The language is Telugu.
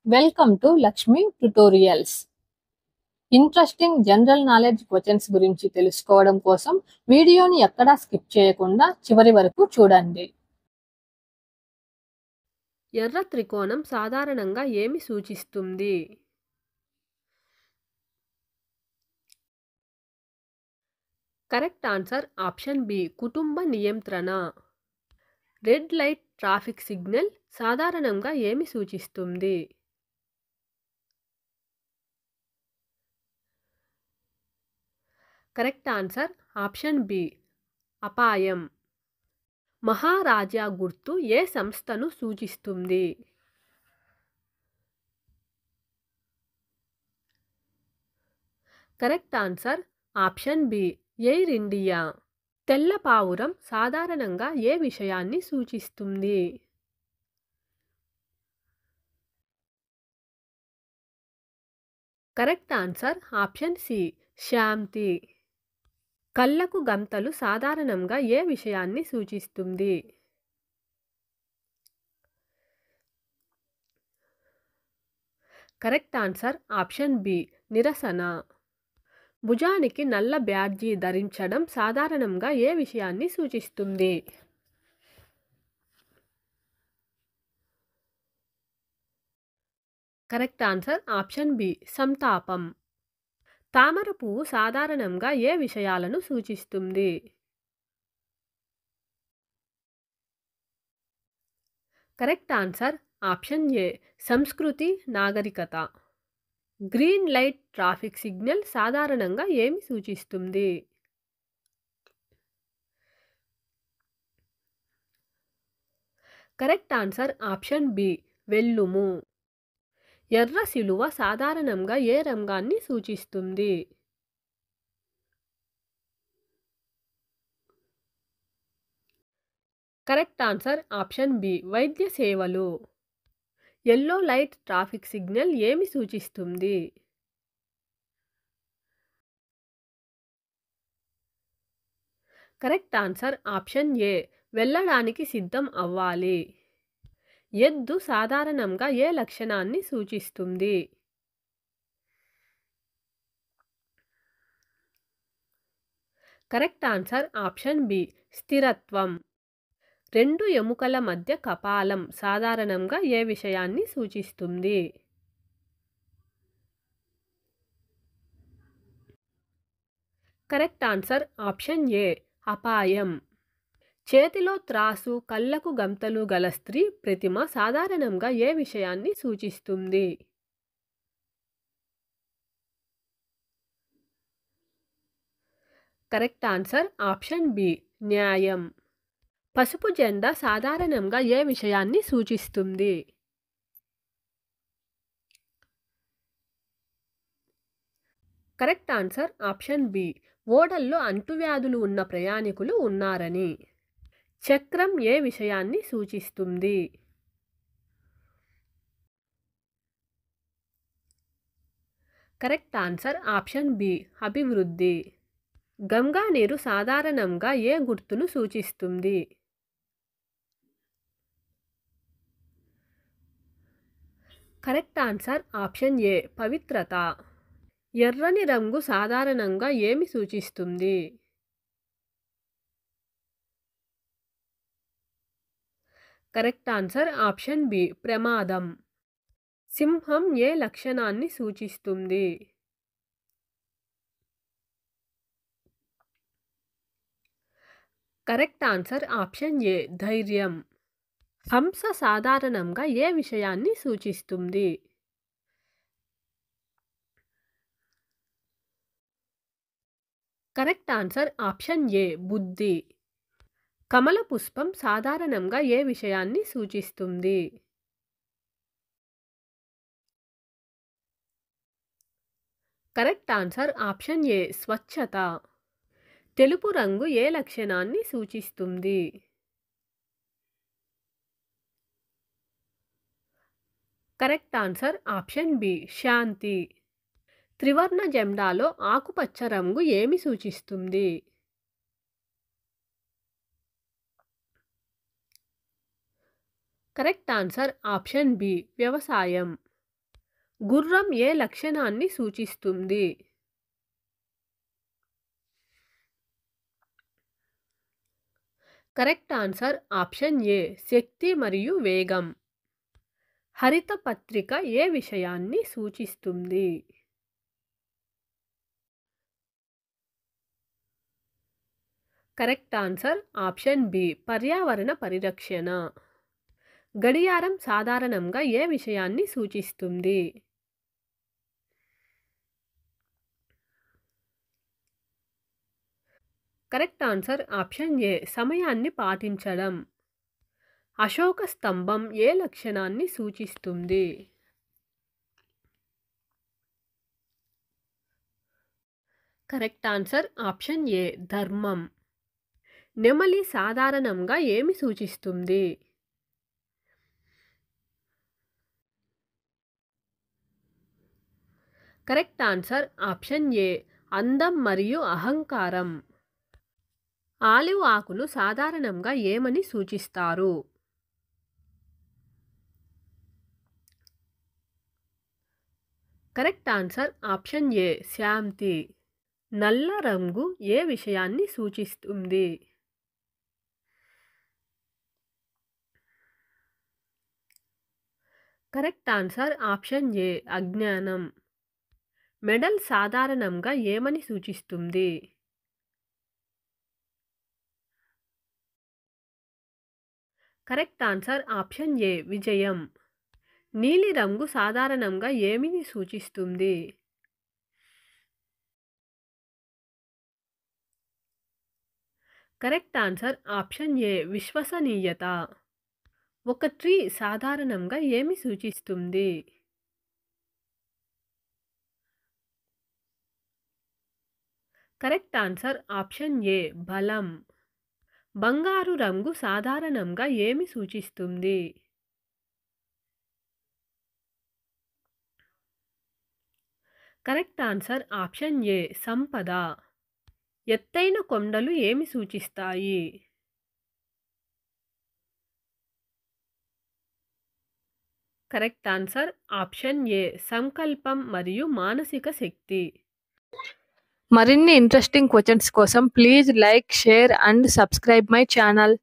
Welcome to Lakshmi tutorials. Interesting general knowledge questions గురించి తెలుసుకోవడం కోసం వీడియోని ఎక్కడా స్కిప్ చేయకుండా చివరి వరకు చూడండి. ఎర్ర త్రికోణం సాధారణంగా ఏమి సూచిస్తుంది? కరెక్ట్ ఆన్సర్ ఆప్షన్ బి, కుటుంబ నియంత్రణ. రెడ్ లైట్ ట్రాఫిక్ సిగ్నల్ సాధారణంగా ఏమి సూచిస్తుంది? కరెక్ట్ ఆన్సర్ ఆప్షన్ బి, అపాయం. మహారాజా గుర్తు ఏ సంస్థను సూచిస్తుంది? Correct answer option B, Air India. తెల్ల పావురం సాధారణంగా ఏ విషయాన్ని సూచిస్తుంది? కరెక్ట్ ఆన్సర్ ఆప్షన్ సి, శాంతి. కళ్ళకు గంతలు సాధారణంగా ఏ విషయాన్ని సూచిస్తుంది? కరెక్ట్ ఆన్సర్ ఆప్షన్ బి, నిరసన. భుజానికి నల్ల బ్యాడ్జీ ధరించడం సాధారణంగా ఏ విషయాన్ని సూచిస్తుంది? కరెక్ట్ ఆన్సర్ ఆప్షన్ బి, సంతాపం. తామర పువ్వు సాధారణంగా ఏ విషయాలను సూచిస్తుంది? కరెక్ట్ ఆన్సర్ ఆప్షన్ ఏ, సంస్కృతి, నాగరికత. గ్రీన్ లైట్ ట్రాఫిక్ సిగ్నల్ సాధారణంగా ఏమి సూచిస్తుంది? కరెక్ట్ ఆన్సర్ ఆప్షన్ బి, వెల్లుము. ఎర్ర శిలువ సాధారణంగా ఏ రంగాన్ని సూచిస్తుంది? కరెక్ట్ ఆన్సర్ ఆప్షన్ బి, వైద్య సేవలు. ఎల్లో లైట్ ట్రాఫిక్ సిగ్నల్ ఏమి సూచిస్తుంది? కరెక్ట్ ఆన్సర్ ఆప్షన్ ఏ, వెళ్ళడానికి సిద్ధం అవ్వాలి. ఎద్దు సాధారణంగా ఏ లక్షణాన్ని సూచిస్తుంది? కరెక్ట్ ఆన్సర్ ఆప్షన్ బి, స్థిరత్వం. రెండు ఎముకల మధ్య కపాలం సాధారణంగా ఏ విషయాన్ని సూచిస్తుంది? కరెక్ట్ ఆన్సర్ ఆప్షన్ ఏ, అపాయం. చేతిలో త్రాసు, కళ్ళకు గంతలు గల స్త్రీ ప్రతిమ సాధారణంగా ఏ విషయాన్ని సూచిస్తుంది? కరెక్ట్ ఆన్సర్ ఆప్షన్ బి, న్యాయం. పసుపు జెండా సాధారణంగా ఏ విషయాన్ని సూచిస్తుంది? కరెక్ట్ ఆన్సర్ ఆప్షన్ బి, ఓడల్లో అంటువ్యాధులు ఉన్న ప్రయాణికులు ఉన్నారని. చక్రం ఏ విషయాన్ని సూచిస్తుంది? కరెక్ట్ ఆన్సర్ ఆప్షన్ బి, అభివృద్ధి. గంగా నీరు సాధారణంగా ఏ గుర్తును సూచిస్తుంది? కరెక్ట్ ఆన్సర్ ఆప్షన్ ఏ, పవిత్రత. ఎర్రని రంగు సాధారణంగా ఏమి సూచిస్తుంది? కరెక్ట్ ఆన్సర్ ఆప్షన్ బి, ప్రమాదం. సింహం ఏ లక్షణాన్ని సూచిస్తుంది? కరెక్ట్ ఆన్సర్ ఆప్షన్ ఏ, ధైర్యం. హంస సాధారణంగా ఏ విషయాన్ని సూచిస్తుంది? కరెక్ట్ ఆన్సర్ ఆప్షన్ ఏ, బుద్ధి. కమల పుష్పం సాధారణంగా ఏ విషయాన్ని సూచిస్తుంది? కరెక్ట్ ఆన్సర్ ఆప్షన్ ఏ, స్వచ్ఛత. తెలుపు రంగు ఏ లక్షణాన్ని సూచిస్తుంది? కరెక్ట్ ఆన్సర్ ఆప్షన్ బి, శాంతి. త్రివర్ణ జెండాలో ఆకుపచ్చ రంగు ఏమి సూచిస్తుంది? కరెక్ట్ ఆన్సర్ ఆప్షన్ బి, వ్యవసాయం. గుర్రం ఏ లక్షణాన్ని సూచిస్తుంది? కరెక్ట్ ఆన్సర్ ఆప్షన్ ఏ శక్తి మరియు వేగం. హరిత పత్రిక ఏ విషయాన్ని సూచిస్తుంది? కరెక్ట్ ఆన్సర్ ఆప్షన్ బి పర్యావరణ పరిరక్షణ. గడియారం సాధారణంగా ఏ విషయాన్ని సూచిస్తుంది? కరెక్ట్ ఆన్సర్ ఆప్షన్ ఏ సమయాన్ని పాటించడం. అశోక స్తంభం ఏ లక్షణాన్ని సూచిస్తుంది? కరెక్ట్ ఆన్సర్ ఆప్షన్ ఏ ధర్మం. నెమలి సాధారణంగా ఏమి సూచిస్తుంది? కరెక్ట్ ఆన్సర్ ఆప్షన్ ఏ అందం మరియు అహంకారం. ఆలివ్ ఆకును సాధారణంగా ఏమని సూచిస్తారు? కరెక్ట్ ఆన్సర్ ఆప్షన్ ఏ శాంతి. నల్ల రంగు ఏ విషయాన్ని సూచిస్తుంది? కరెక్ట్ ఆన్సర్ ఆప్షన్ ఏ అజ్ఞానం. మెడల్ సాధారణంగా ఏమని సూచిస్తుంది? కరెక్ట్ ఆన్సర్ ఆప్షన్ ఏ విజయం. నీలి రంగు సాధారణంగా ఏమిని సూచిస్తుంది? కరెక్ట్ ఆన్సర్ ఆప్షన్ ఏ విశ్వసనీయత. ఒక ట్రీ సాధారణంగా ఏమి సూచిస్తుంది? కరెక్ట్ ఆన్సర్ ఆప్షన్ ఏ బలం. బంగారు రంగు సాధారణంగా ఏమి సూచిస్తుంది? కరెక్ట్ ఆన్సర్ ఆప్షన్ ఏ సంపద. ఎత్తైన కొండలు ఏమి సూచిస్తాయి? కరెక్ట్ ఆన్సర్ ఆప్షన్ ఏ సంకల్పం మరియు మానసిక శక్తి. మరిన్ని ఇంట్రెస్టింగ్ క్వశ్చన్స్ కోసం please like, share and subscribe my channel.